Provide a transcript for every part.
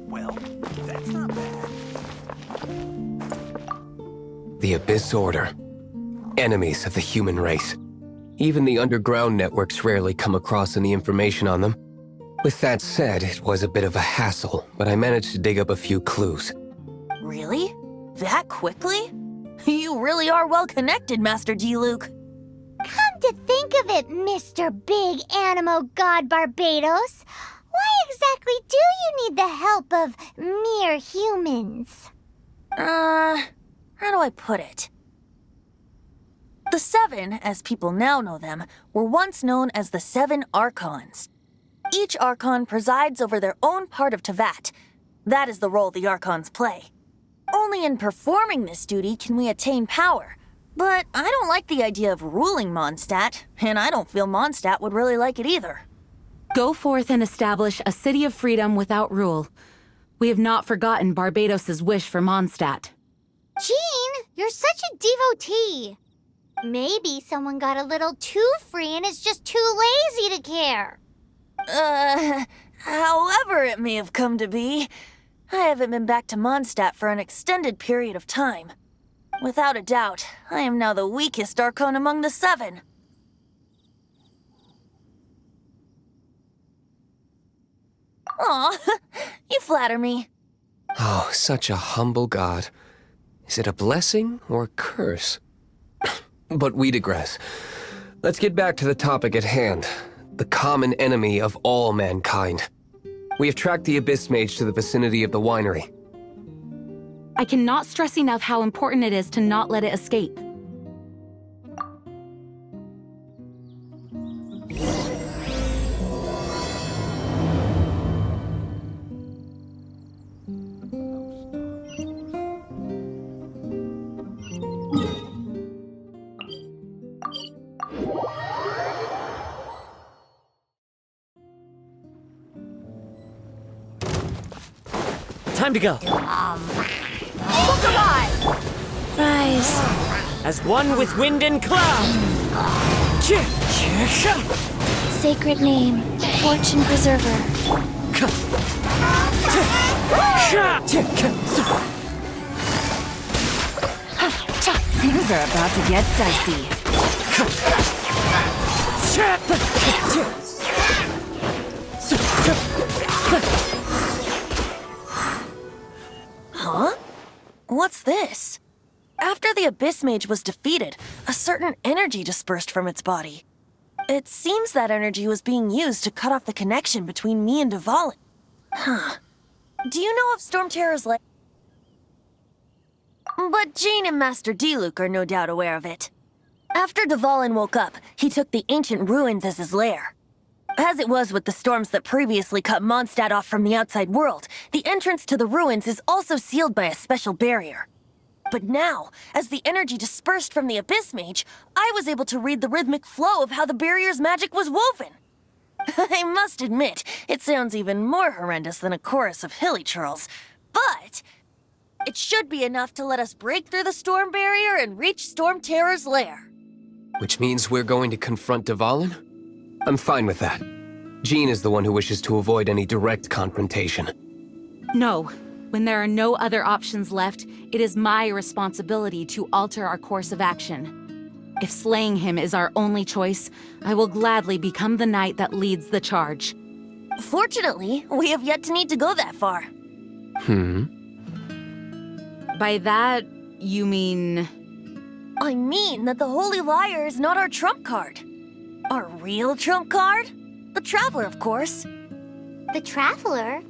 Well, that's not bad. The Abyss Order. Enemies of the human race. Even the underground networks rarely come across any information on them. With that said, it was a bit of a hassle, but I managed to dig up a few clues. Really? That quickly? You really are well connected, Master D-Luke. Come to think of it, Mr. Big Animo God Barbados, why exactly do you need the help of mere humans? How do I put it? The Seven, as people now know them, were once known as the Seven Archons. Each Archon presides over their own part of Teyvat. That is the role the Archons play. Only in performing this duty can we attain power. But I don't like the idea of ruling Mondstadt, and I don't feel Mondstadt would really like it either. Go forth and establish a city of freedom without rule. We have not forgotten Barbados' wish for Mondstadt. Jean, you're such a devotee. Maybe someone got a little too free and is just too lazy to care. However it may have come to be, I haven't been back to Mondstadt for an extended period of time. Without a doubt, I am now the weakest Archon among the Seven. Aw, you flatter me. Oh, such a humble god. Is it a blessing or a curse? But we digress. Let's get back to the topic at hand. The common enemy of all mankind. We have tracked the Abyss Mage to the vicinity of the winery. I cannot stress enough how important it is to not let it escape. Time to go. Rise. As one with wind and cloud. Sacred name, Fortune Preserver. Things are about to get dicey. Huh? What's this? After the Abyss Mage was defeated, a certain energy dispersed from its body. It seems that energy was being used to cut off the connection between me and Dvalin. Huh. Do you know of Storm Terror's lair? But Jean and Master D-Luke are no doubt aware of it. After Dvalin woke up, he took the ancient ruins as his lair. As it was with the storms that previously cut Mondstadt off from the outside world, the entrance to the ruins is also sealed by a special barrier. But now, as the energy dispersed from the Abyss Mage, I was able to read the rhythmic flow of how the barrier's magic was woven. I must admit, it sounds even more horrendous than a chorus of hilly churls, but it should be enough to let us break through the storm barrier and reach Storm Terror's lair. Which means we're going to confront Dvalin? I'm fine with that. Jean is the one who wishes to avoid any direct confrontation. No. When there are no other options left, it is my responsibility to alter our course of action. If slaying him is our only choice, I will gladly become the knight that leads the charge. Fortunately, we have yet to need to go that far. By that, you mean... I mean that the Holy Liar is not our trump card. Our real trump card? The Traveler, of course. The Traveler?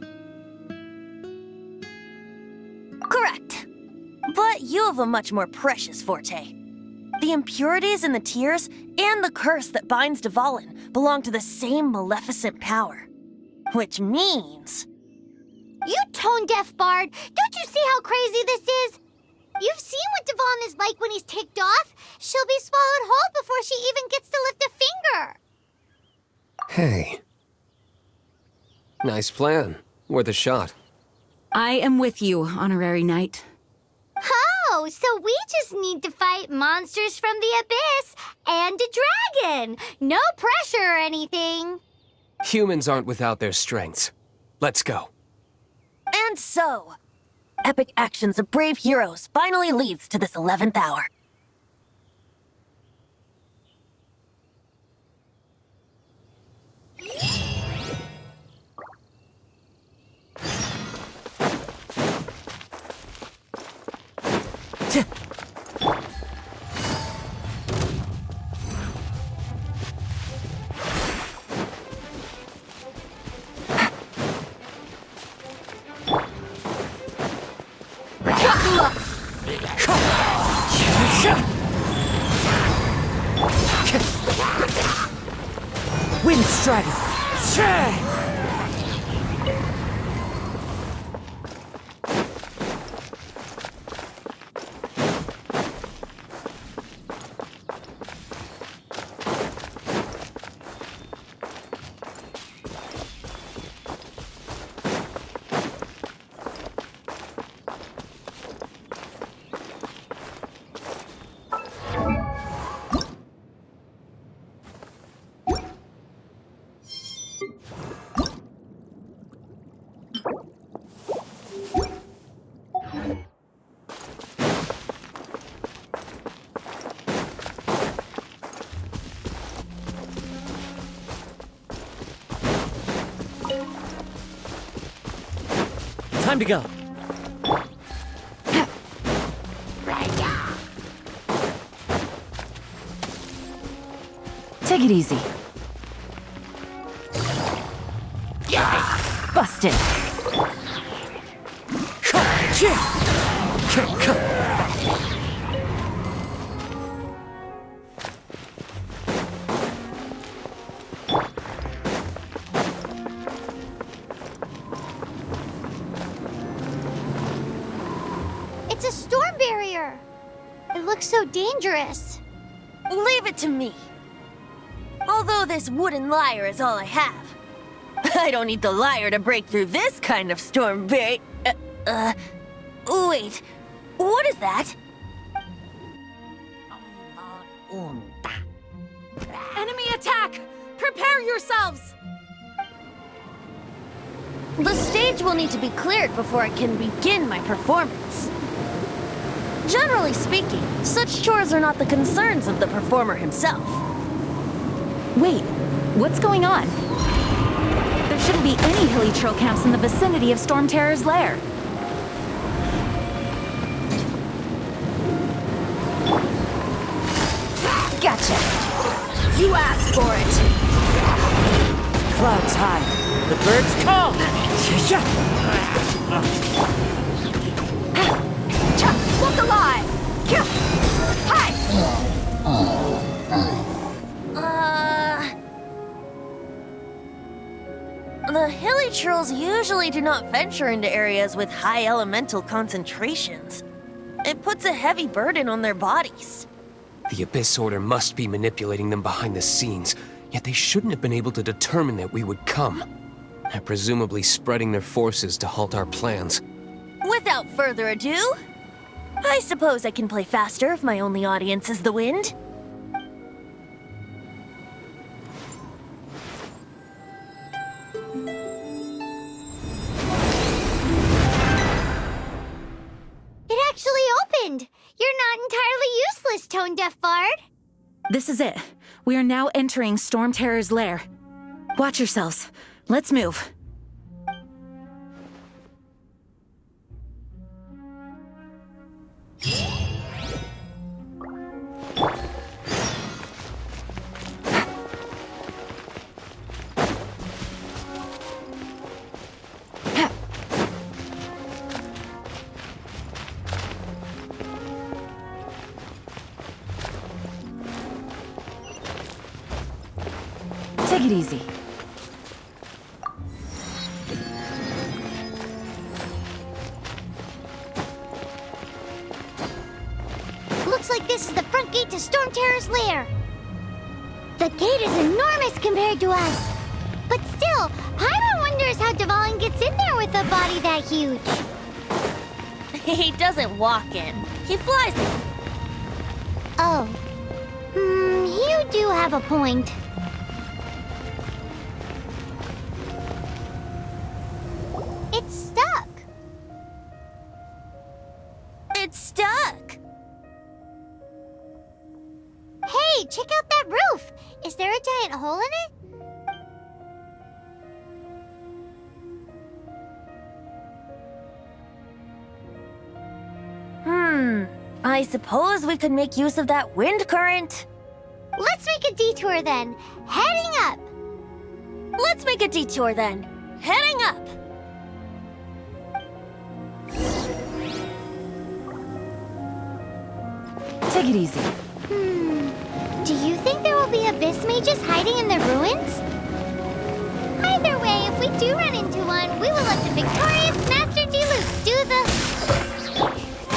Correct. But you have a much more precious forte. The impurities in the tears and the curse that binds Dvalin belong to the same maleficent power. Which means... You tone-deaf bard! Don't you see how crazy this is? You've seen what Dvalin is like when he's ticked off. She'll be swallowed whole before she even gets to lift a finger. Hey. Nice plan. Worth a shot. I am with you, Honorary Knight. Oh, so we just need to fight monsters from the abyss and a dragon. No pressure or anything. Humans aren't without their strengths. Let's go. And so, epic actions of brave heroes finally leads to this 11th hour. Wind Strider! Time to go. Take it easy. Busted. It's a storm barrier. It looks so dangerous. Leave it to me. Although this wooden lyre is all I have. I don't need the lyre to break through this kind of storm wait, what is that? Enemy attack! Prepare yourselves! The stage will need to be cleared before I can begin my performance. Generally speaking, such chores are not the concerns of the performer himself. Wait, what's going on? There shouldn't be any hilly trail camps in the vicinity of Storm Terror's lair. Gotcha. You asked for it. Clouds high. The birds call. Look alive! Hi! The hilly trolls usually do not venture into areas with high elemental concentrations. It puts a heavy burden on their bodies. The Abyss Order must be manipulating them behind the scenes, yet they shouldn't have been able to determine that we would come. They're presumably spreading their forces to halt our plans. Without further ado, I suppose I can play faster if my only audience is the wind. It actually opened. You're not entirely useless, Tone Deaf Bard. This is it. We are now entering Storm Terror's lair. Watch yourselves. Let's move. Take it easy. Looks like this is the front gate to Storm Terror's lair. The gate is enormous compared to us. But still, Paimon wonders how Dvalin gets in there with a body that huge. He doesn't walk in. He flies in. Oh. You do have a point. It's stuck. It's stuck! Hey, check out that roof! Is there a giant hole in it? I suppose we could make use of that wind current. Let's make a detour then. Heading up! Let's make a detour then. Heading up! Take it easy. Do you think there will be abyss mages hiding in the ruins? Either way, if we do run into one, we will let the victorious Master Diluc do the...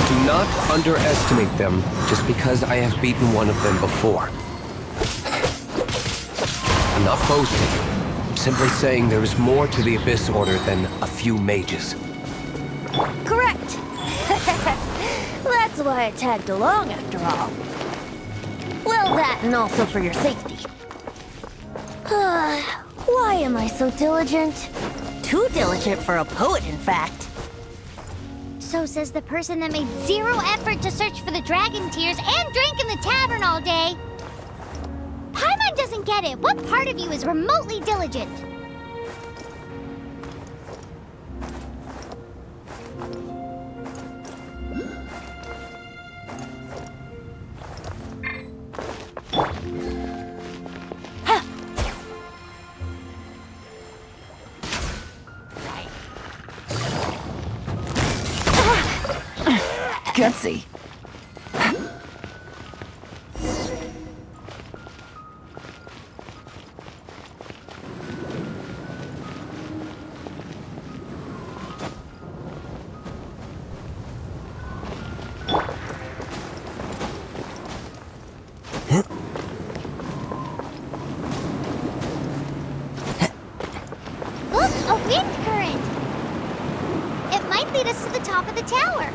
Do not underestimate them just because I have beaten one of them before. I'm not boasting. I'm simply saying there is more to the Abyss Order than a few mages. Correct! That's why I tagged along after all. Well, that and also for your safety. Why am I so diligent? Too diligent for a poet, in fact. So says the person that made zero effort to search for the dragon tears and drank in the tavern all day. Paimon doesn't get it. What part of you is remotely diligent? Gutsy. Look, a wind current! It might lead us to the top of the tower.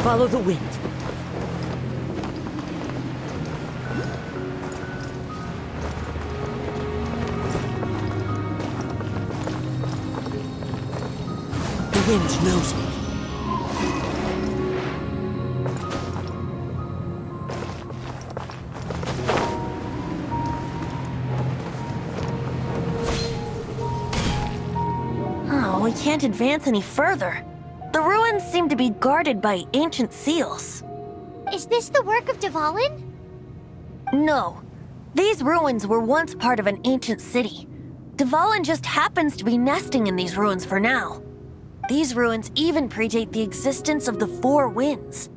Follow the wind. The wind knows me. Oh, we can't advance any further. The ruins seem to be guarded by ancient seals. Is this the work of Dvalin? No. These ruins were once part of an ancient city. Dvalin just happens to be nesting in these ruins for now. These ruins even predate the existence of the Four Winds.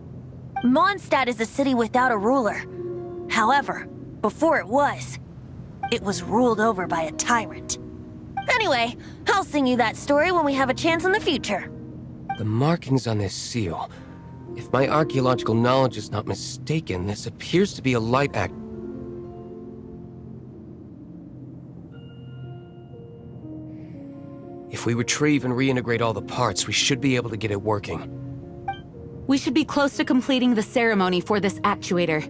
Mondstadt is a city without a ruler. However, before it was ruled over by a tyrant. Anyway, I'll sing you that story when we have a chance in the future. The markings on this seal. If my archaeological knowledge is not mistaken, this appears to be a light act. If we retrieve and reintegrate all the parts, we should be able to get it working. We should be close to completing the ceremony for this actuator.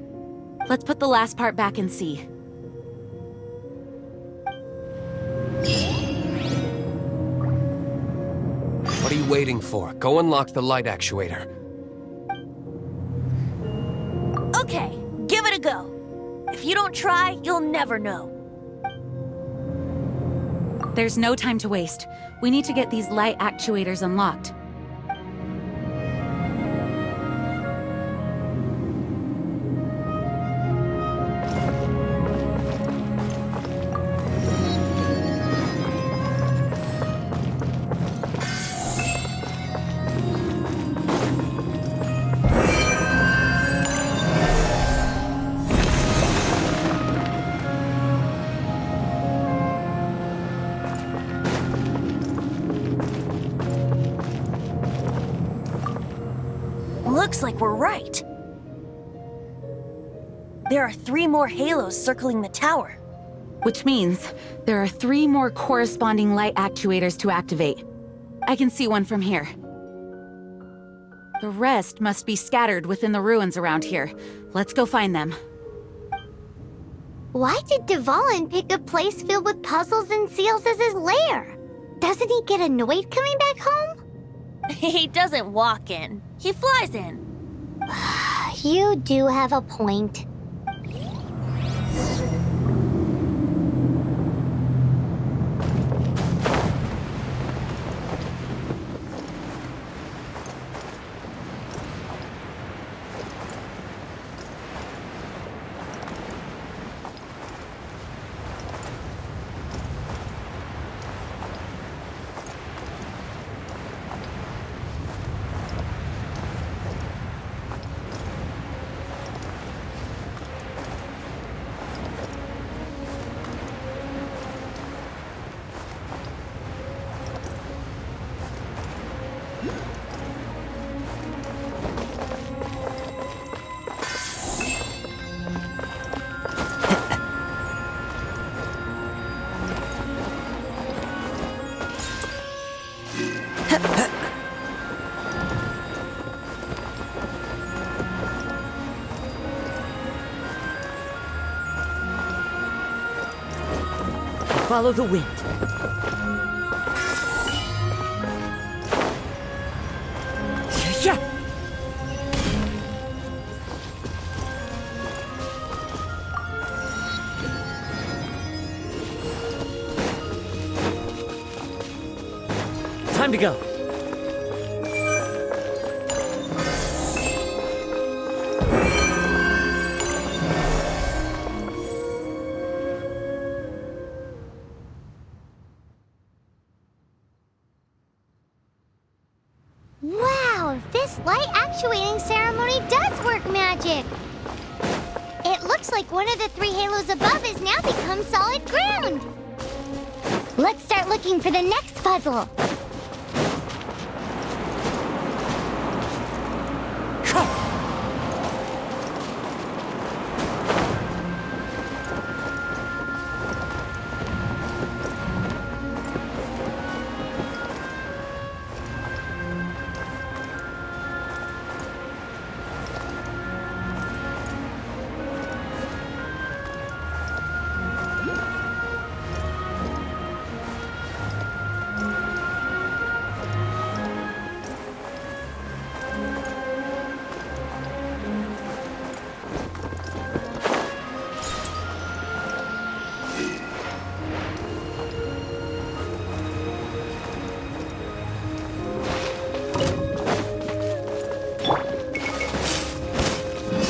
Let's put the last part back and see. What are you waiting for? Go unlock the light actuator. Okay, give it a go. If you don't try, you'll never know. There's no time to waste. We need to get these light actuators unlocked. Looks like we're right. There are 3 more halos circling the tower. Which means there are 3 more corresponding light actuators to activate. I can see one from here. The rest must be scattered within the ruins around here. Let's go find them. Why did Dvalin pick a place filled with puzzles and seals as his lair? Doesn't he get annoyed coming back home? He doesn't walk in. He flies in. You do have a point. Follow the wind. Yeah. Time to go. Wow, this light actuating ceremony does work magic! It looks like one of the 3 halos above has now become solid ground! Let's start looking for the next puzzle!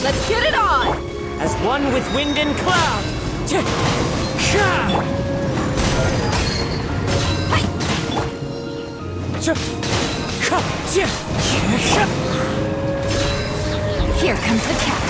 Let's get it on! As one with wind and cloud. Here comes the catch.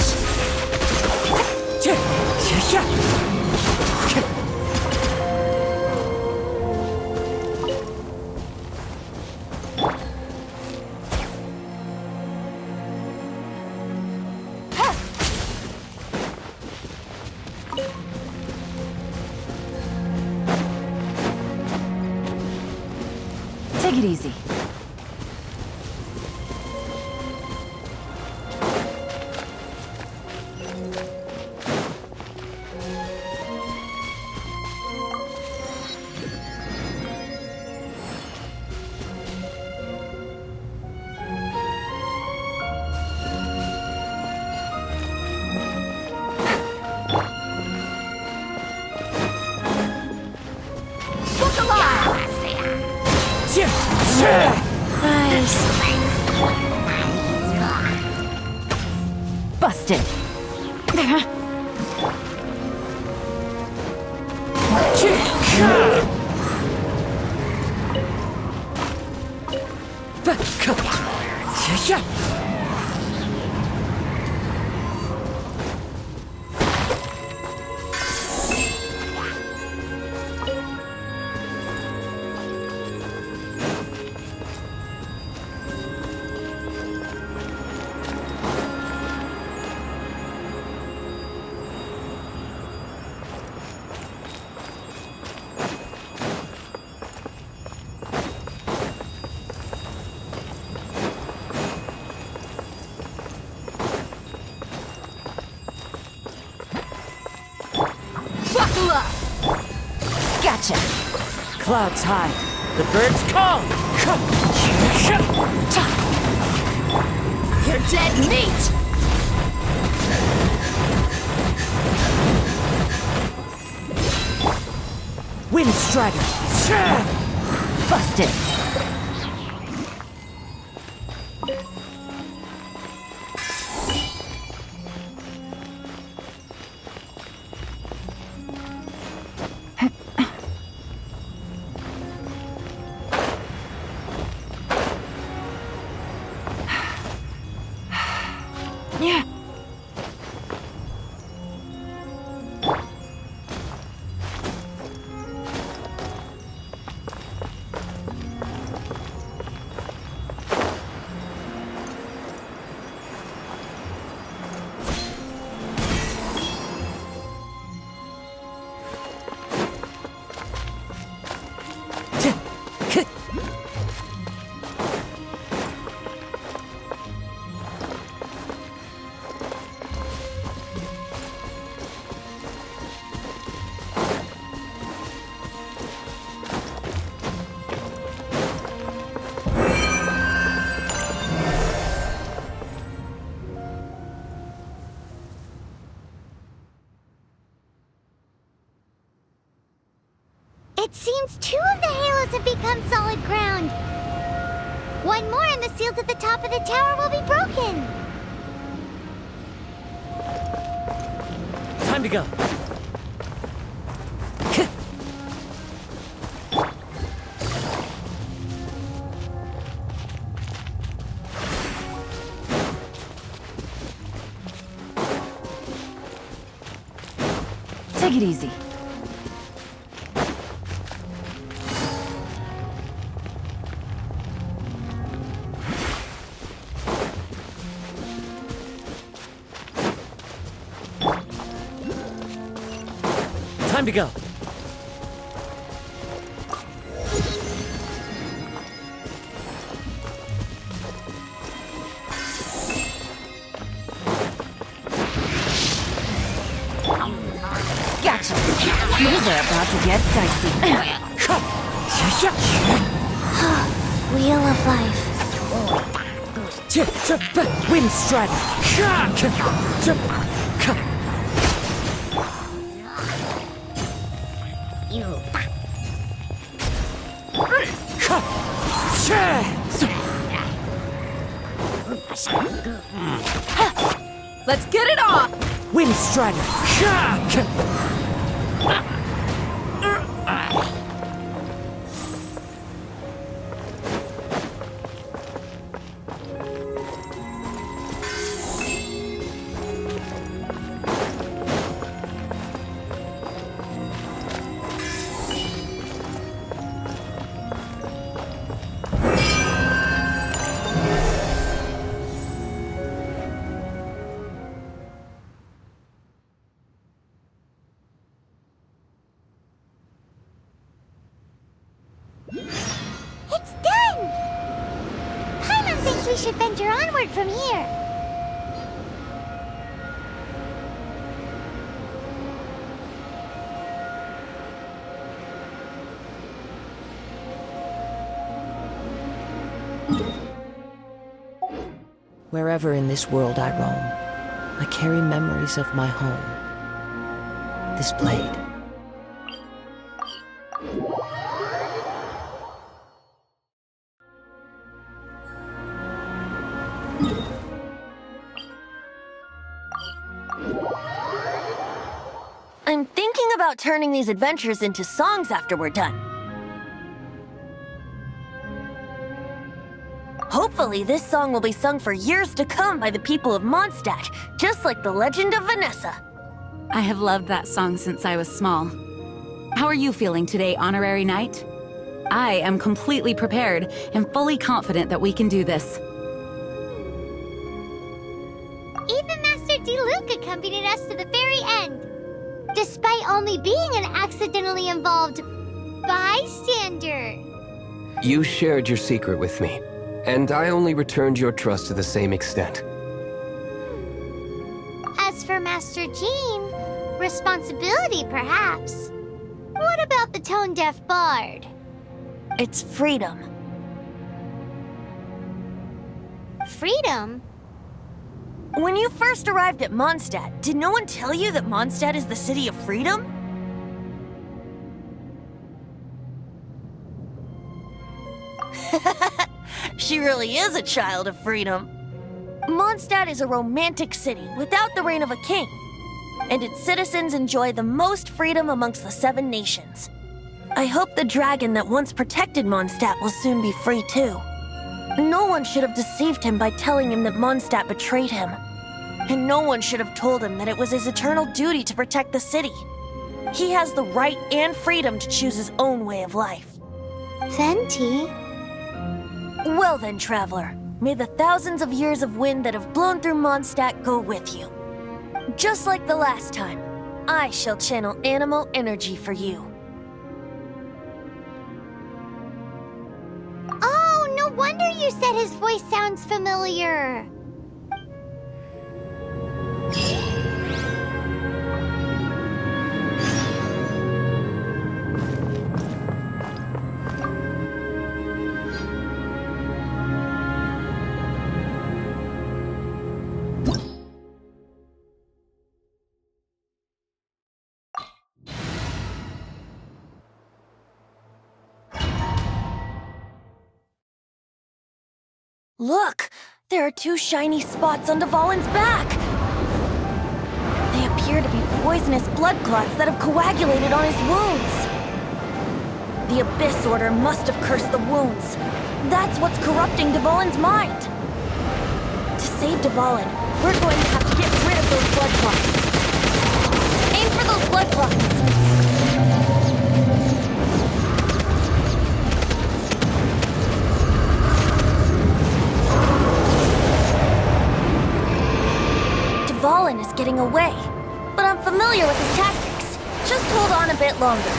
Take it easy. Busted. Gotcha! Clouds high. The birds call! You're dead meat! Wind Strider! Busted! It seems 2 of the halos have become solid ground. 1 more and the seals at the top of the tower will be broken. Time to go. Take it easy. Time to go. Gotcha! Things are about to get dicey. Wheel of Life. Wind Strider! Let's get it on! Wind Strider! It's done! Paimon thinks we should venture onward from here. Wherever in this world I roam, I carry memories of my home. This blade. I'm thinking about turning these adventures into songs after we're done. Hopefully, this song will be sung for years to come by the people of Mondstadt, just like the legend of Vanessa. I have loved that song since I was small. How are you feeling today, Honorary Knight? I am completely prepared and fully confident that we can do this. Even Master D-Luke accompanied us to the very end, despite only being an accidentally involved bystander. You shared your secret with me, and I only returned your trust to the same extent. As for Master Jean, responsibility perhaps. What about the tone-deaf bard. It's freedom. Freedom? When you first arrived at Mondstadt, did no one tell you that Mondstadt is the city of freedom? She really is a child of freedom. Mondstadt is a romantic city without the reign of a king, and its citizens enjoy the most freedom amongst the 7 nations. I hope the dragon that once protected Mondstadt will soon be free too. No one should have deceived him by telling him that Mondstadt betrayed him. And no one should have told him that it was his eternal duty to protect the city. He has the right and freedom to choose his own way of life. Venti? Well then, traveler, may the thousands of years of wind that have blown through Mondstadt go with you. Just like the last time, I shall channel animal energy for you. Oh, no wonder you said his voice sounds familiar. Look! There are 2 shiny spots on Dvalin's back! They appear to be poisonous blood clots that have coagulated on his wounds. The Abyss Order must have cursed the wounds. That's what's corrupting Dvalin's mind. To save Dvalin, we're going to have to get rid of those blood clots. Aim for those blood clots! Dvalin is getting away, but I'm familiar with his tactics. Just hold on a bit longer.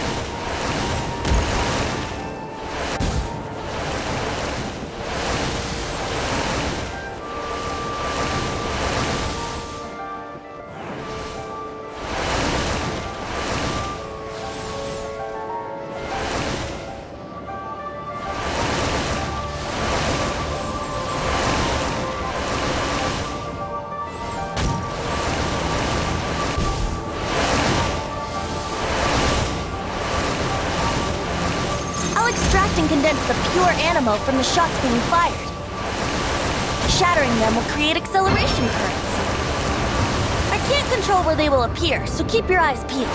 And condense the pure animal from the shots being fired. Shattering them will create acceleration currents. I can't control where they will appear, so keep your eyes peeled.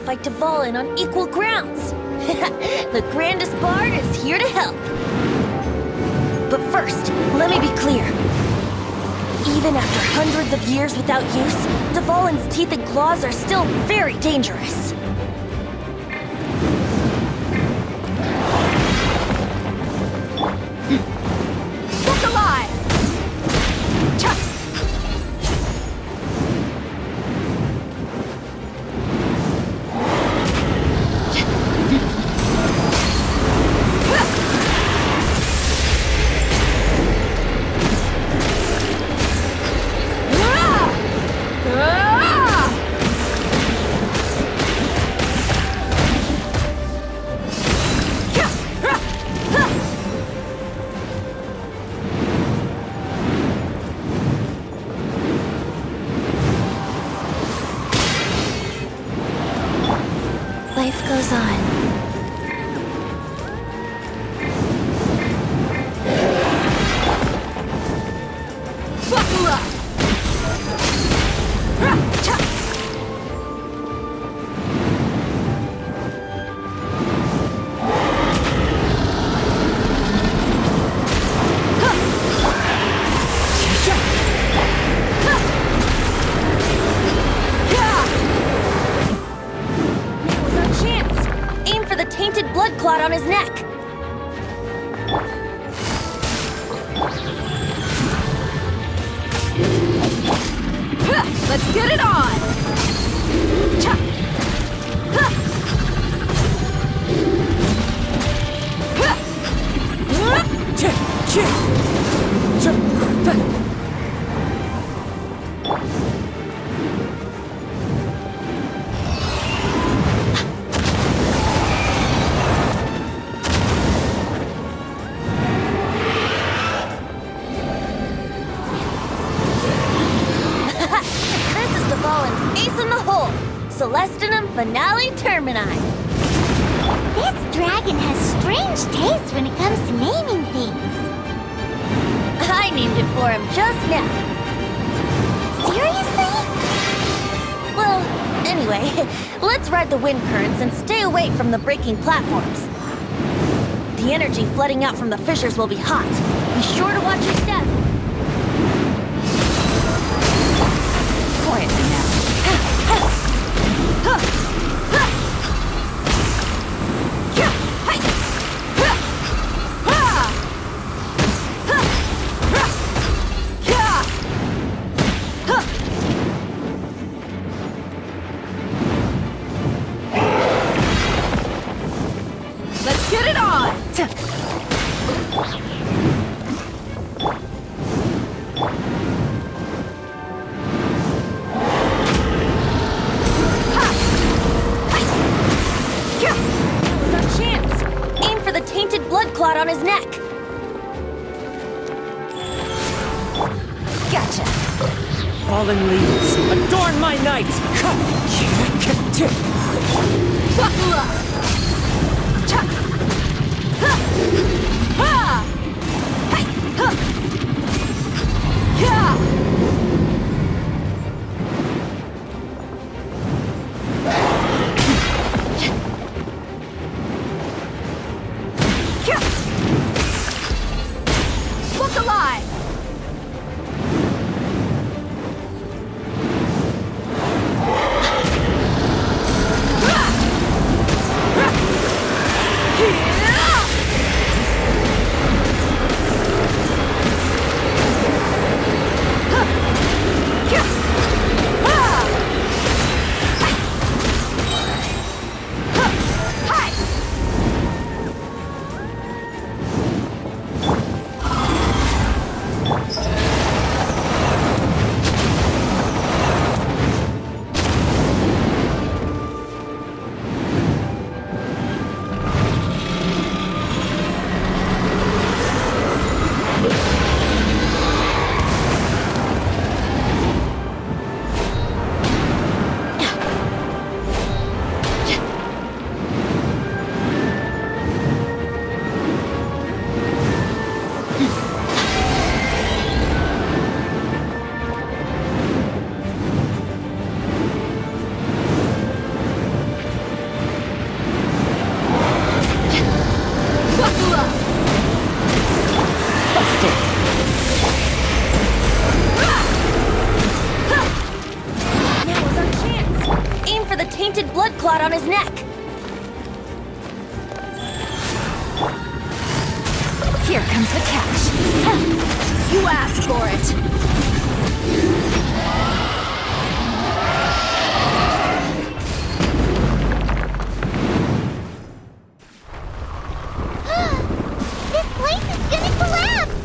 fight Dvalin on equal grounds. The grandest bard is here to help. But first, let me be clear. Even after hundreds of years without use, Dvalin's teeth and claws are still very dangerous. Look alive! Chuck! Life goes on. Buckle up! Chuck! Now is our chance. Aim for the tainted blood clot on his neck. Let's get it on! Chuck! This is Dvalin's ace in the hole. Celestinum Finale Termini. This dragon has strange taste when it comes to naming things. I named it for him just now. Seriously? Well, anyway, let's ride the wind currents and stay away from the breaking platforms. The energy flooding out from the fissures will be hot. Be sure to watch your step. Quietly now. Let's get it on! Now's our chance. Aim for the tainted blood clot on his neck. Gotcha. Fallen leaves, adorn my night! Buckle up! Chuck! Ha! Hey! Huh! Yeah! Look alive! comes the catch. You asked for it. This place is gonna collapse!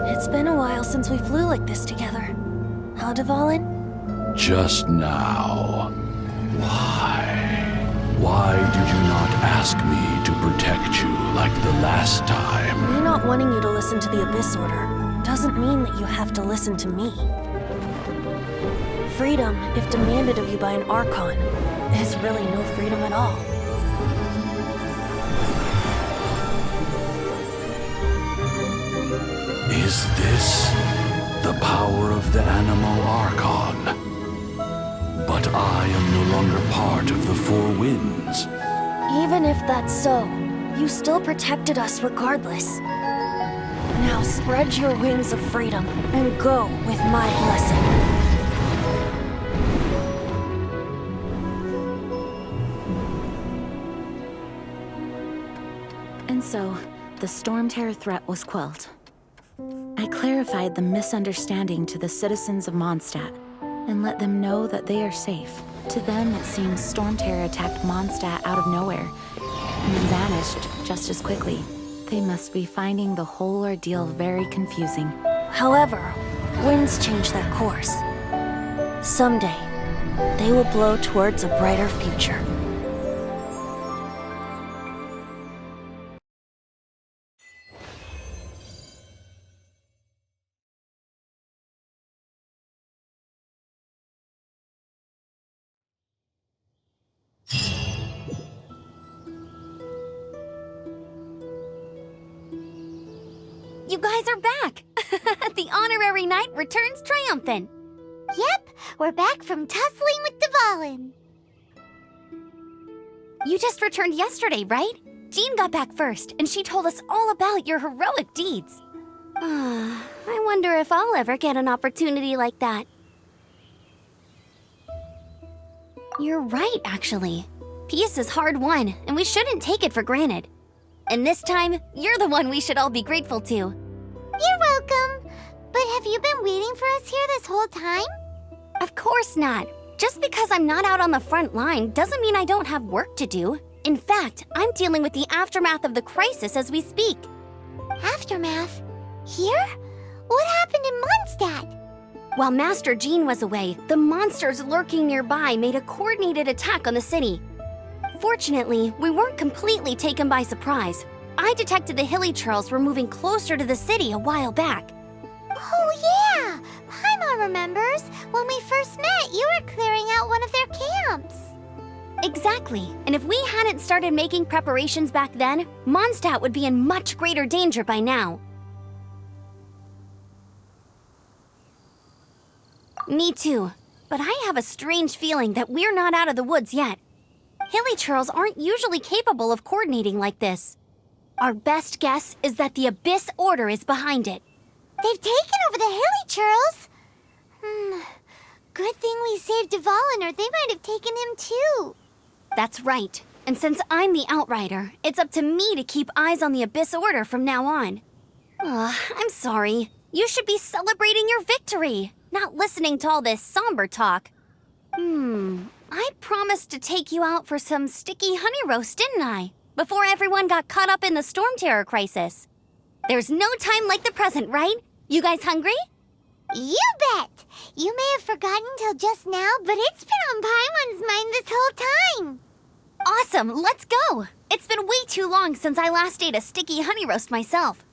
It's been a while since we flew like this together. How, Dvalin? Just now. Why? Why did you not ask me to protect you like the last time? Me not wanting you to listen to the Abyss Order doesn't mean that you have to listen to me. Freedom, if demanded of you by an Archon, is really no freedom at all. Is this the power of the Animo Archon? But I am no longer part of the Four Winds. Even if that's so, you still protected us regardless. Now spread your wings of freedom and go with my blessing. And so, the Storm Terror threat was quelled. I clarified the misunderstanding to the citizens of Mondstadt and let them know that they are safe. To them, it seems Storm Terror attacked Mondstadt out of nowhere and then vanished just as quickly. They must be finding the whole ordeal very confusing. However, winds change their course. Someday, they will blow towards a brighter future. You guys are back! The honorary knight returns triumphant! Yep, we're back from tussling with Dvalin. You just returned yesterday, right? Jean got back first, and she told us all about your heroic deeds. I wonder if I'll ever get an opportunity like that. You're right, actually. Peace is hard won, and we shouldn't take it for granted. And this time, you're the one we should all be grateful to. You're welcome. But have you been waiting for us here this whole time? Of course not. Just because I'm not out on the front line doesn't mean I don't have work to do. In fact, I'm dealing with the aftermath of the crisis as we speak. Aftermath? Here? What happened in Mondstadt? While Master Jean was away, the monsters lurking nearby made a coordinated attack on the city. Fortunately, we weren't completely taken by surprise. I detected the Hilly Churls were moving closer to the city a while back. Oh yeah! Paimon remembers. When we first met, you were clearing out one of their camps. Exactly. And if we hadn't started making preparations back then, Mondstadt would be in much greater danger by now. Me too. But I have a strange feeling that we're not out of the woods yet. Hilly Churls aren't usually capable of coordinating like this. Our best guess is that the Abyss Order is behind it. They've taken over the Hilly Churls. Good thing we saved Dvalin, or they might have taken him too. That's right. And since I'm the Outrider, it's up to me to keep eyes on the Abyss Order from now on. I'm sorry. You should be celebrating your victory, not listening to all this somber talk. I promised to take you out for some sticky honey roast, didn't I? Before everyone got caught up in the Storm Terror crisis. There's no time like the present, right? You guys hungry? You bet! You may have forgotten till just now, but it's been on Paimon's mind this whole time. Awesome, let's go! It's been way too long since I last ate a sticky honey roast myself.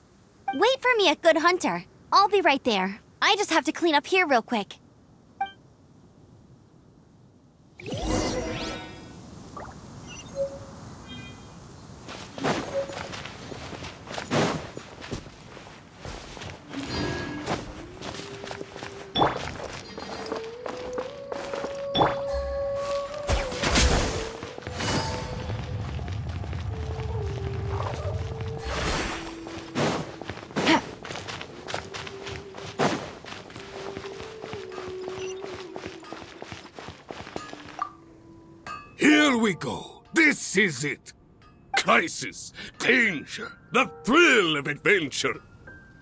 Wait for me at Good Hunter. I'll be right there. I just have to clean up here real quick. we go. This is it. Crisis, danger, the thrill of adventure.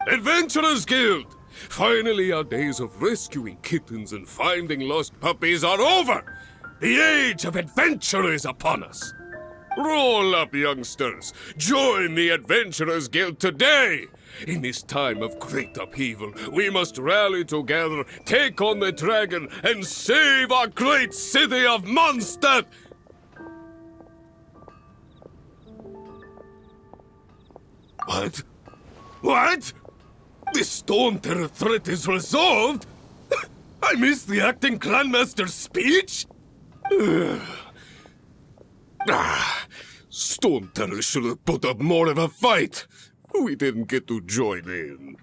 Adventurers Guild! Finally, our days of rescuing kittens and finding lost puppies are over! The age of adventure is upon us! Roll up, youngsters! Join the Adventurers Guild today! In this time of great upheaval, we must rally together, take on the dragon, and save our great city of Mondstadt! What? What? The Storm Terror threat is resolved? I missed the acting clanmaster's speech? Storm Terror should have put up more of a fight. We didn't get to join in.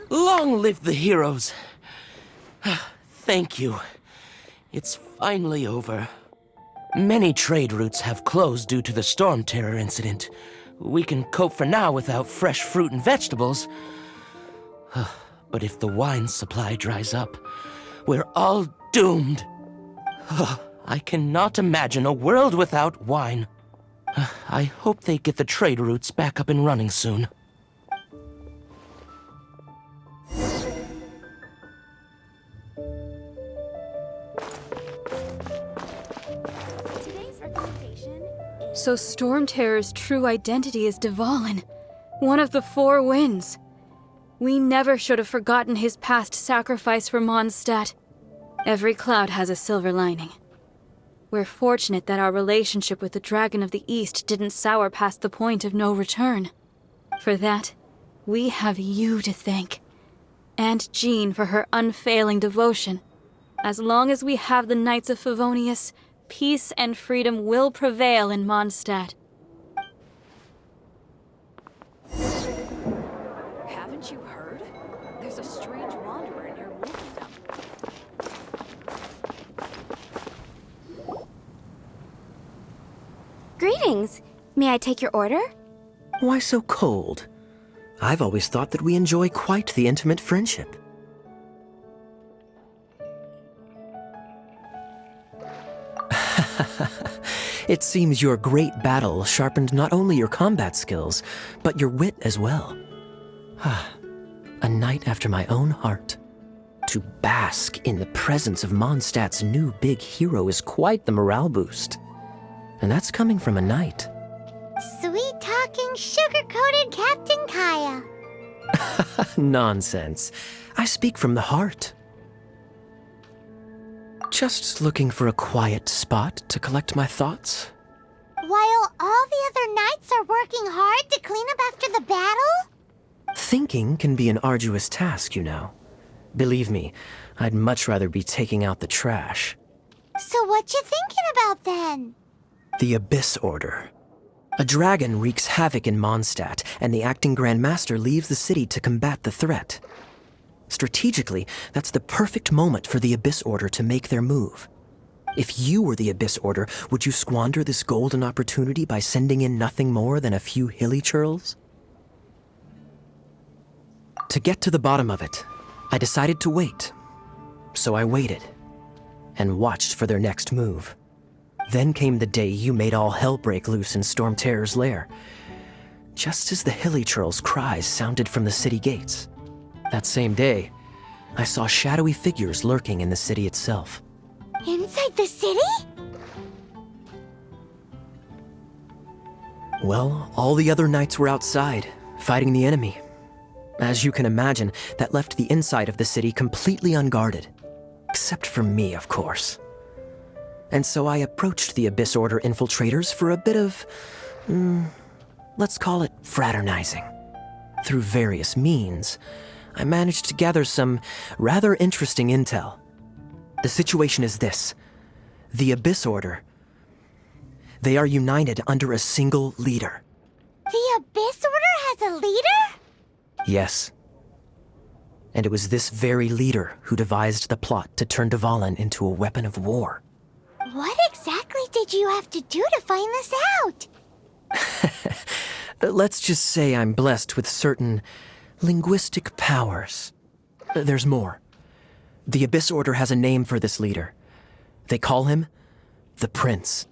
Long live the heroes. Thank you. It's finally over. Many trade routes have closed due to the Storm Terror incident. We can cope for now without fresh fruit and vegetables. But if the wine supply dries up, we're all doomed. I cannot imagine a world without wine. I hope they get the trade routes back up and running soon. So Storm Terror's true identity is Dvalin, one of the Four Winds. We never should have forgotten his past sacrifice for Mondstadt. Every cloud has a silver lining. We're fortunate that our relationship with the Dragon of the East didn't sour past the point of no return. For that, we have you to thank. And Jean for her unfailing devotion. As long as we have the Knights of Favonius, peace and freedom will prevail in Mondstadt. Haven't you heard? There's a strange wanderer near Wolfendom. Greetings. May I take your order? Why so cold? I've always thought that we enjoy quite the intimate friendship. It seems your great battle sharpened not only your combat skills, but your wit as well. A knight after my own heart. To bask in the presence of Mondstadt's new big hero is quite the morale boost. And that's coming from a knight. Sweet-talking, sugar-coated Captain Kaya. Nonsense. I speak from the heart. Just looking for a quiet spot to collect my thoughts. While all the other knights are working hard to clean up after the battle? Thinking can be an arduous task, you know. Believe me, I'd much rather be taking out the trash. So what you thinking about then? The Abyss Order. A dragon wreaks havoc in Mondstadt, and the acting Grand Master leaves the city to combat the threat. Strategically, that's the perfect moment for the Abyss Order to make their move. If you were the Abyss Order, would you squander this golden opportunity by sending in nothing more than a few hilly churls? To get to the bottom of it, I decided to wait. So I waited, and watched for their next move. Then came the day you made all hell break loose in Storm Terror's lair. Just as the hilly churls' cries sounded from the city gates. That same day, I saw shadowy figures lurking in the city itself. Inside the city? Well, all the other knights were outside, fighting the enemy. As you can imagine, that left the inside of the city completely unguarded. Except for me, of course. And so I approached the Abyss Order infiltrators for a bit of, let's call it fraternizing. Through various means, I managed to gather some rather interesting intel. The situation is this. The Abyss Order, they are united under a single leader. The Abyss Order has a leader? Yes. And it was this very leader who devised the plot to turn Dvalin into a weapon of war. What exactly did you have to do to find this out? Let's just say I'm blessed with certain linguistic powers. There's more. The Abyss Order has a name for this leader. They call him the Prince.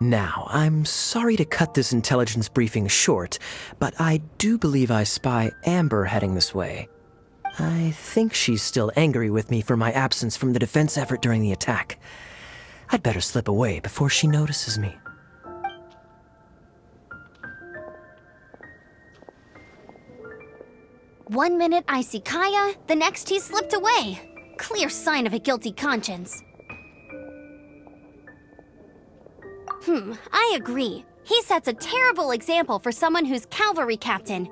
Now, I'm sorry to cut this intelligence briefing short, but I do believe I spy Amber heading this way. I think she's still angry with me for my absence from the defense effort during the attack. I'd better slip away before she notices me. One minute I see Kaya, the next he's slipped away. Clear sign of a guilty conscience. I agree. He sets a terrible example for someone who's cavalry captain.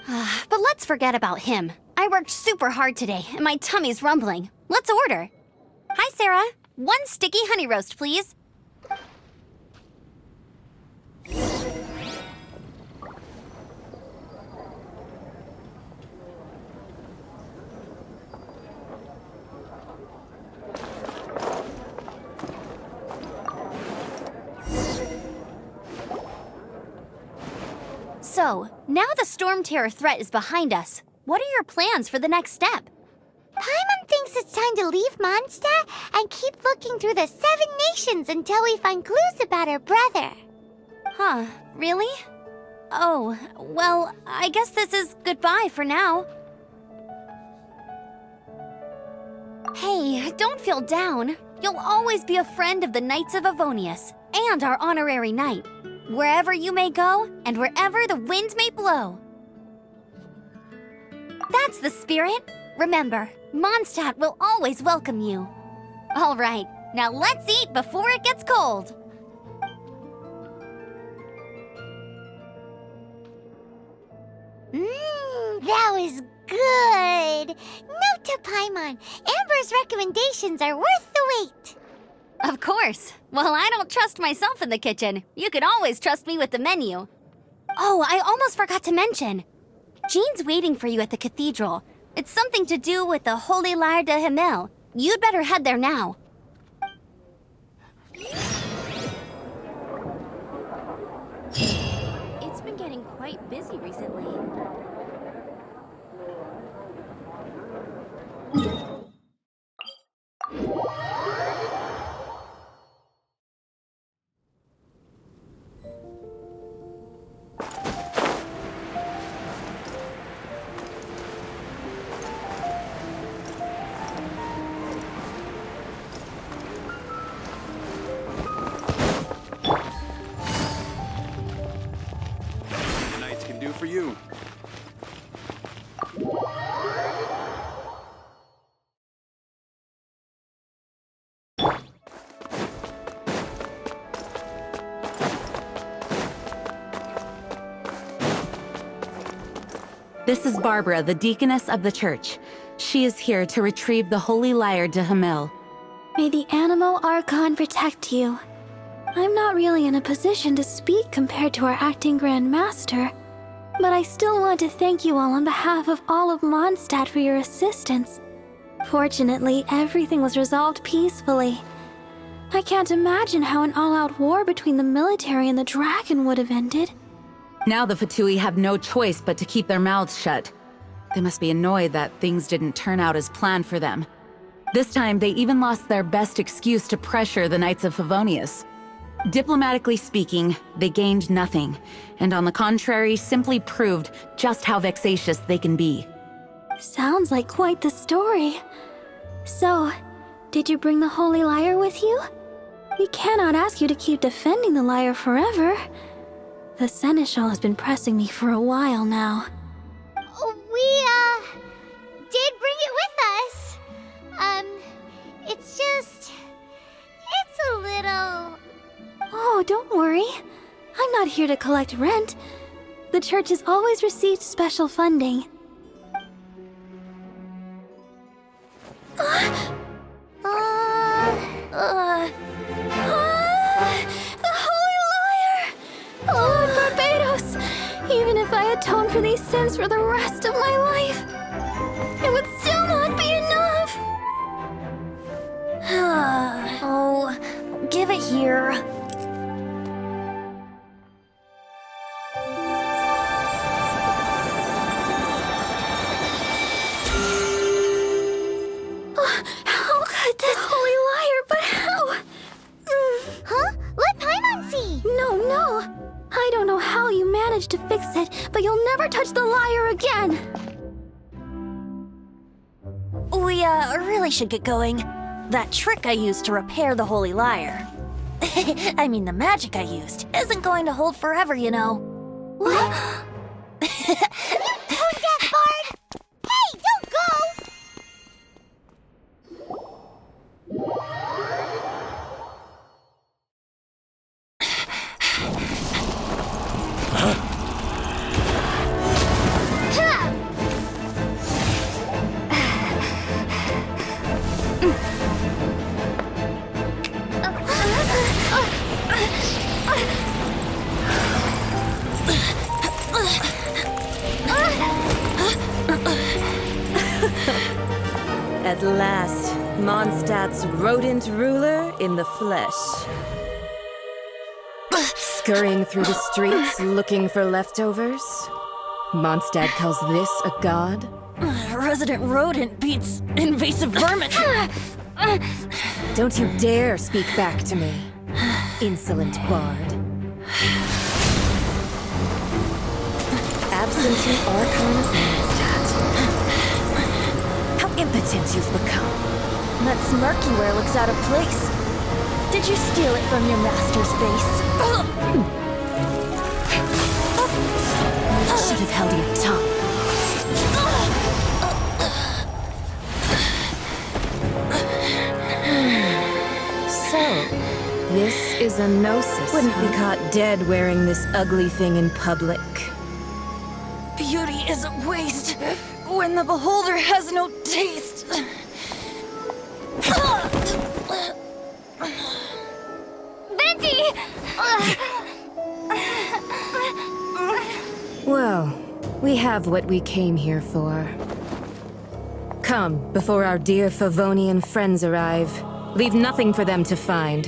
But let's forget about him. I worked super hard today, and my tummy's rumbling. Let's order. Hi, Sarah. 1 sticky honey roast, please. So, now the Storm Terror threat is behind us. What are your plans for the next step? Paimon thinks it's time to leave Mondstadt and keep looking through the 7 nations until we find clues about her brother. Huh, really? Oh, well, I guess this is goodbye for now. Hey, don't feel down. You'll always be a friend of the Knights of Avonius, and our honorary knight. Wherever you may go, and wherever the wind may blow. That's the spirit. Remember, Mondstadt will always welcome you. All right, now let's eat before it gets cold. That was good. Note to Paimon, Amber's recommendations are worth the wait. Of course. Well, I don't trust myself in the kitchen. You can always trust me with the menu. Oh, I almost forgot to mention. Jean's waiting for you at the cathedral. It's something to do with the Holy Lyre de Himmel. You'd better head there now. It's been getting quite busy recently. Knights can do for you. This is Barbara, the deaconess of the church. She is here to retrieve the Holy Lyre de Himmel. May the animal Archon protect you. I'm not really in a position to speak compared to our acting Grand Master, but I still want to thank you all on behalf of all of Mondstadt for your assistance. Fortunately, everything was resolved peacefully. I can't imagine how an all-out war between the military and the dragon would have ended. Now the Fatui have no choice but to keep their mouths shut. They must be annoyed that things didn't turn out as planned for them. This time, they even lost their best excuse to pressure the Knights of Favonius. Diplomatically speaking, they gained nothing, and on the contrary, simply proved just how vexatious they can be. Sounds like quite the story. So, did you bring the Holy Lyre with you? We cannot ask you to keep defending the lyre forever. The Seneschal has been pressing me for a while now. We, did bring it with us. It's a little... Oh, don't worry. I'm not here to collect rent. The church has always received special funding. The Holy Lyre! Lord Barbados! Even if I atone for these sins for the rest of my life, it would still not be enough! Oh, give it here. How could this holy liar, but how? Huh? Let Paimon see! No. I don't know how you managed to fix it, but you'll never touch the lyre again! We, really should get going. That trick I used to repair the holy lyre. I mean, the magic I used isn't going to hold forever, you know. What? You tone-deaf bard! Hey, don't go! At last, Mondstadt's rodent ruler in the flesh. Scurrying through the streets looking for leftovers? Mondstadt calls this a god? Resident rodent beats invasive vermin. Don't you dare speak back to me, insolent bard. Absentee Archon of Mondstadt. How impotent you've become. That smirk you wear looks out of place. Did you steal it from your master's face? You should have held your tongue. So, this is a gnosis. Wouldn't be caught dead wearing this ugly thing in public. Beauty is a waste when the beholder has no taste. Venti! Well, we have what we came here for. Come, before our dear Favonian friends arrive. Leave nothing for them to find.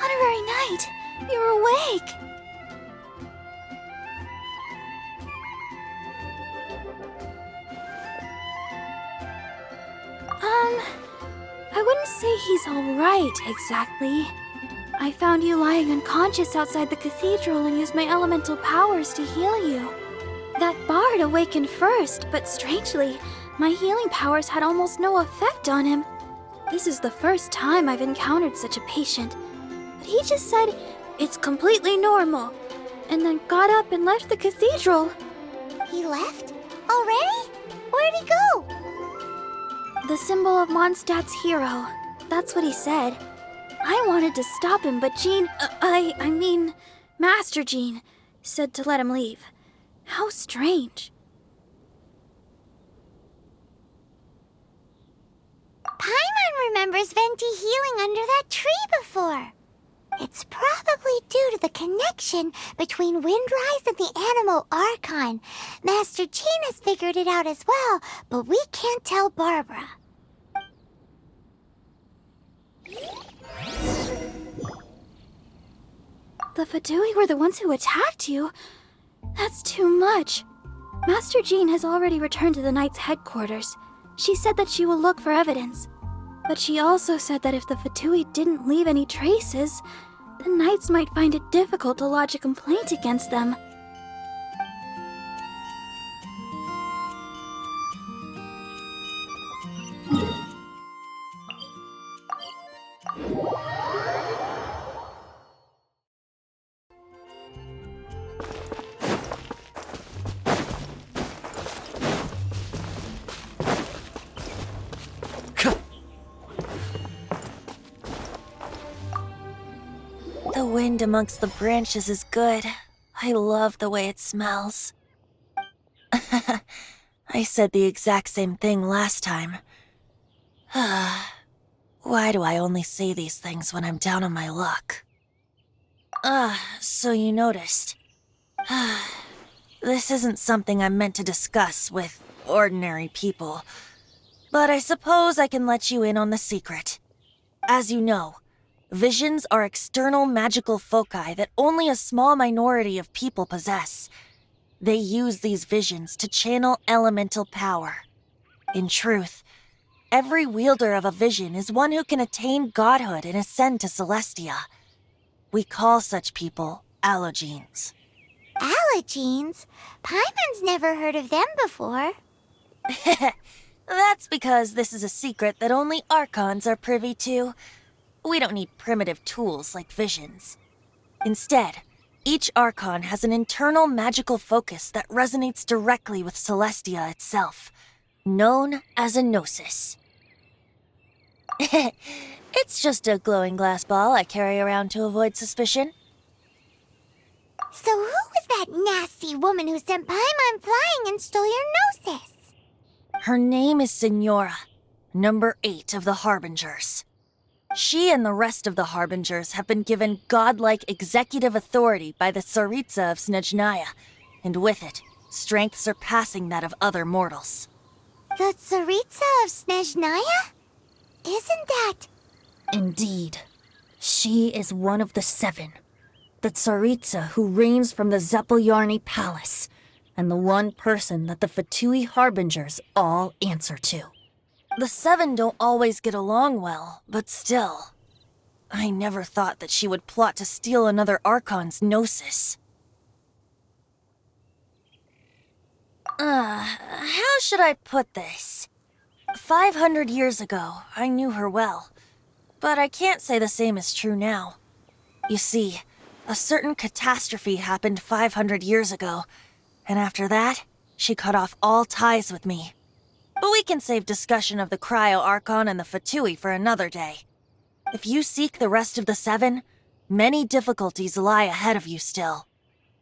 Honorary Knight, you're awake! I wouldn't say he's alright, exactly. I found you lying unconscious outside the cathedral and used my elemental powers to heal you. That bard awakened first, but strangely, my healing powers had almost no effect on him. This is the first time I've encountered such a patient. But he just said, it's completely normal, and then got up and left the cathedral. He left? Already? Where'd he go? The symbol of Mondstadt's hero. That's what he said. I wanted to stop him, but Jean, I mean, Master Jean, said to let him leave. How strange. Paimon remembers Venti healing under that tree before. It's probably due to the connection between Windrise and the animal Archon. Master Jean has figured it out as well, but we can't tell Barbara. The Fadui were the ones who attacked you? That's too much. Master Jean has already returned to the Knight's headquarters. She said that she will look for evidence. But she also said that if the Fatui didn't leave any traces, the Knights might find it difficult to lodge a complaint against them. The wind amongst the branches is good. I love the way it smells. I said the exact same thing last time. Why do I only say these things when I'm down on my luck? So you noticed. This isn't something I'm meant to discuss with ordinary people, but I suppose I can let you in on the secret. As you know, visions are external magical foci that only a small minority of people possess. They use these visions to channel elemental power. In truth, every wielder of a vision is one who can attain godhood and ascend to Celestia. We call such people allogenes. Allogenes? Paimon's never heard of them before. That's because this is a secret that only Archons are privy to. We don't need primitive tools like visions. Instead, each Archon has an internal magical focus that resonates directly with Celestia itself, known as a gnosis. It's just a glowing glass ball I carry around to avoid suspicion. So who was that nasty woman who sent Paimon flying and stole your gnosis? Her name is Signora, number 8 of the Harbingers. She and the rest of the Harbingers have been given godlike executive authority by the Tsaritsa of Snezhnaya, and with it, strength surpassing that of other mortals. The Tsaritsa of Snezhnaya? Isn't that... Indeed. She is one of the 7. The Tsaritsa who reigns from the Zeppeljárny Palace, and the one person that the Fatui Harbingers all answer to. The 7 don't always get along well, but still. I never thought that she would plot to steal another Archon's gnosis. How should I put this? 500 years ago, I knew her well, but I can't say the same is true now. You see, a certain catastrophe happened 500 years ago, and after that, she cut off all ties with me. But we can save discussion of the Cryo Archon and the Fatui for another day. If you seek the rest of the 7, many difficulties lie ahead of you still.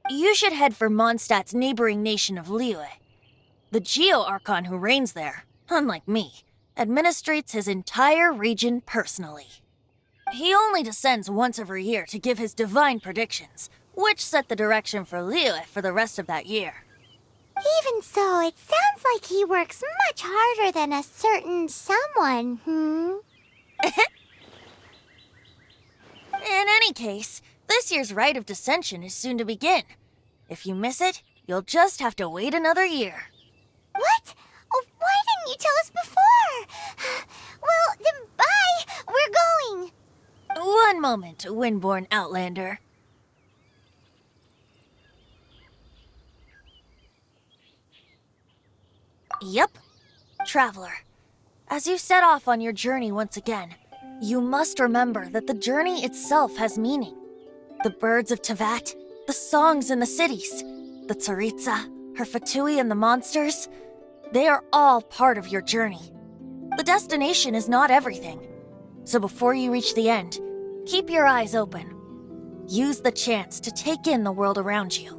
You should head for Mondstadt's neighboring nation of Liyue. The Geo-Archon who reigns there, unlike me, administrates his entire region personally. He only descends once every year to give his divine predictions, which set the direction for Liyue for the rest of that year. Even so, it sounds like he works much harder than a certain someone, In any case, this year's Rite of Descension is soon to begin. If you miss it, you'll just have to wait another year. What? Oh, why didn't you tell us before? Well, then bye! We're going! One moment, Windborn Outlander. Yep. Traveler, as you set off on your journey once again, you must remember that the journey itself has meaning. The birds of Tevat, the songs in the cities, the Tsaritsa, her Fatui and the monsters, they are all part of your journey. The destination is not everything. So before you reach the end, keep your eyes open. Use the chance to take in the world around you.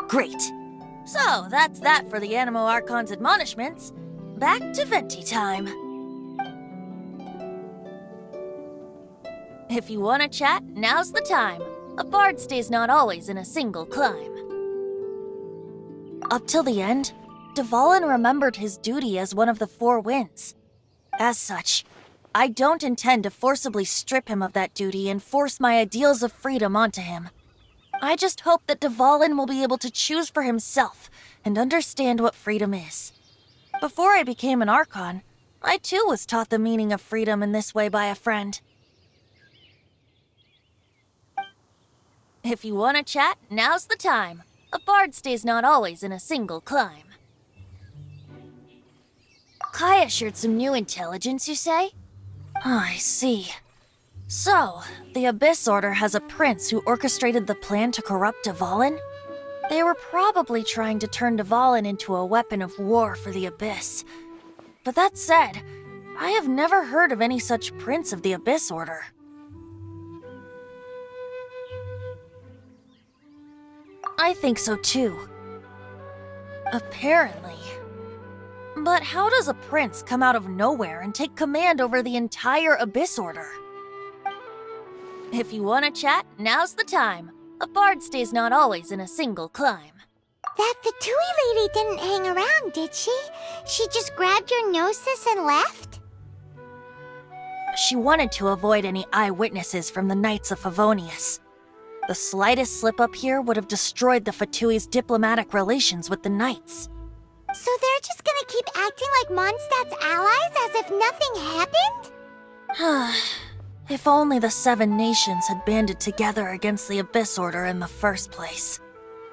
Great. So, that's that for the Animo Archon's admonishments. Back to Venti time. If you want to chat, now's the time. A bard stays not always in a single climb. Up till the end, Dvalin remembered his duty as one of the 4 winds. As such, I don't intend to forcibly strip him of that duty and force my ideals of freedom onto him. I just hope that Dvalin will be able to choose for himself and understand what freedom is. Before I became an Archon, I too was taught the meaning of freedom in this way by a friend. If you want to chat, now's the time. A bard stays not always in a single climb. Kaya shared some new intelligence, you say? Oh, I see. So, the Abyss Order has a prince who orchestrated the plan to corrupt Dvalin? They were probably trying to turn Dvalin into a weapon of war for the Abyss. But that said, I have never heard of any such prince of the Abyss Order. I think so too. Apparently. But how does a prince come out of nowhere and take command over the entire Abyss Order? If you want to chat, now's the time. A bard stays not always in a single climb. That Fatui lady didn't hang around, did she? She just grabbed your gnosis and left? She wanted to avoid any eyewitnesses from the Knights of Favonius. The slightest slip-up here would have destroyed the Fatui's diplomatic relations with the Knights. So they're just gonna keep acting like Mondstadt's allies as if nothing happened? If only the Seven Nations had banded together against the Abyss Order in the first place.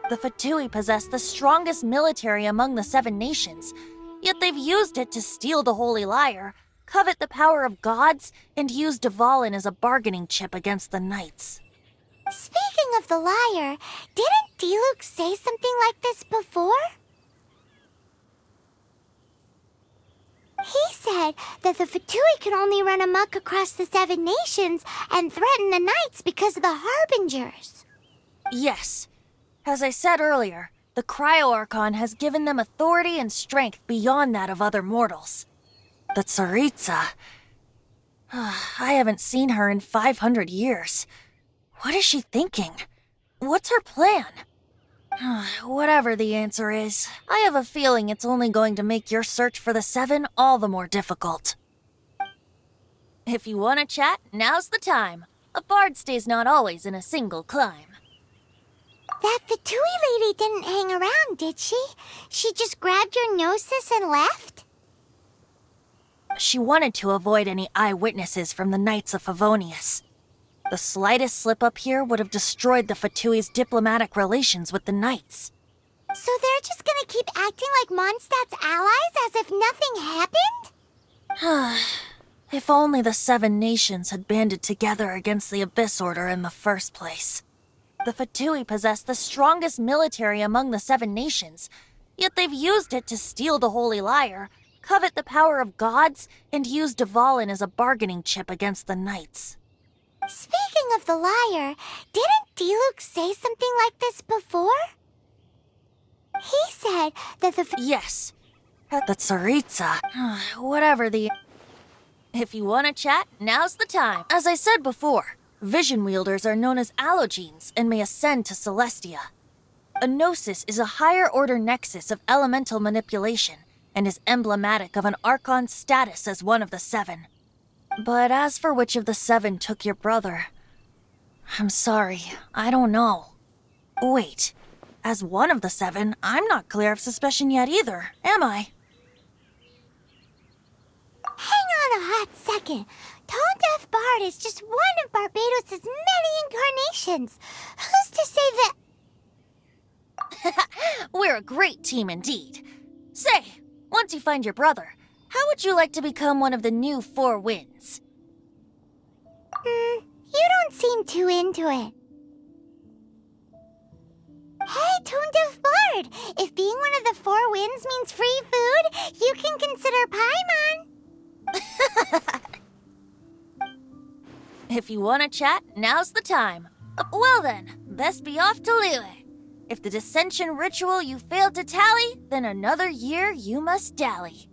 The Fatui possess the strongest military among the Seven Nations, yet they've used it to steal the Holy Lyre, covet the power of gods, and use Dvalin as a bargaining chip against the Knights. Speaking of the lyre, didn't Diluc say something like this before? He said that the Fatui can only run amok across the Seven Nations and threaten the Knights because of the Harbingers. Yes. As I said earlier, the Cryo-Archon has given them authority and strength beyond that of other mortals. The Tsaritsa... I haven't seen her in 500 years. What is she thinking? What's her plan? Whatever the answer is, I have a feeling it's only going to make your search for the Seven all the more difficult. If you want to chat, now's the time. A bard stays not always in a single climb. That Fatui lady didn't hang around, did she? She just grabbed your gnosis and left? She wanted to avoid any eyewitnesses from the Knights of Favonius. The slightest slip-up here would have destroyed the Fatui's diplomatic relations with the Knights. So they're just gonna keep acting like Mondstadt's allies as if nothing happened? If only the Seven Nations had banded together against the Abyss Order in the first place. The Fatui possess the strongest military among the Seven Nations, yet they've used it to steal the Holy Lyre, covet the power of gods, and use Dvalin as a bargaining chip against the Knights. Speaking of the lyre, didn't Diluc say something like this before? He said that the... Yes. The Tsaritsa. Whatever the... If you want to chat, now's the time. As I said before, vision wielders are known as allogenes and may ascend to Celestia. A gnosis is a higher-order nexus of elemental manipulation and is emblematic of an Archon's status as one of the Seven. But as for which of the Seven took your brother, I'm sorry, I don't know. Wait, as one of the Seven, I'm not clear of suspicion yet either, am I? Hang on a hot second. Tone Deaf Bard is just one of Barbados' many incarnations. Who's to say that... We're a great team indeed. Say, once you find your brother, how would you like to become one of the new Four Winds? You don't seem too into it. Hey, Tone Deaf Bard! If being one of the Four Winds means free food, you can consider Paimon. If you want to chat, now's the time. Well then, best be off to Lille. If the dissension ritual you failed to tally, then another year you must dally.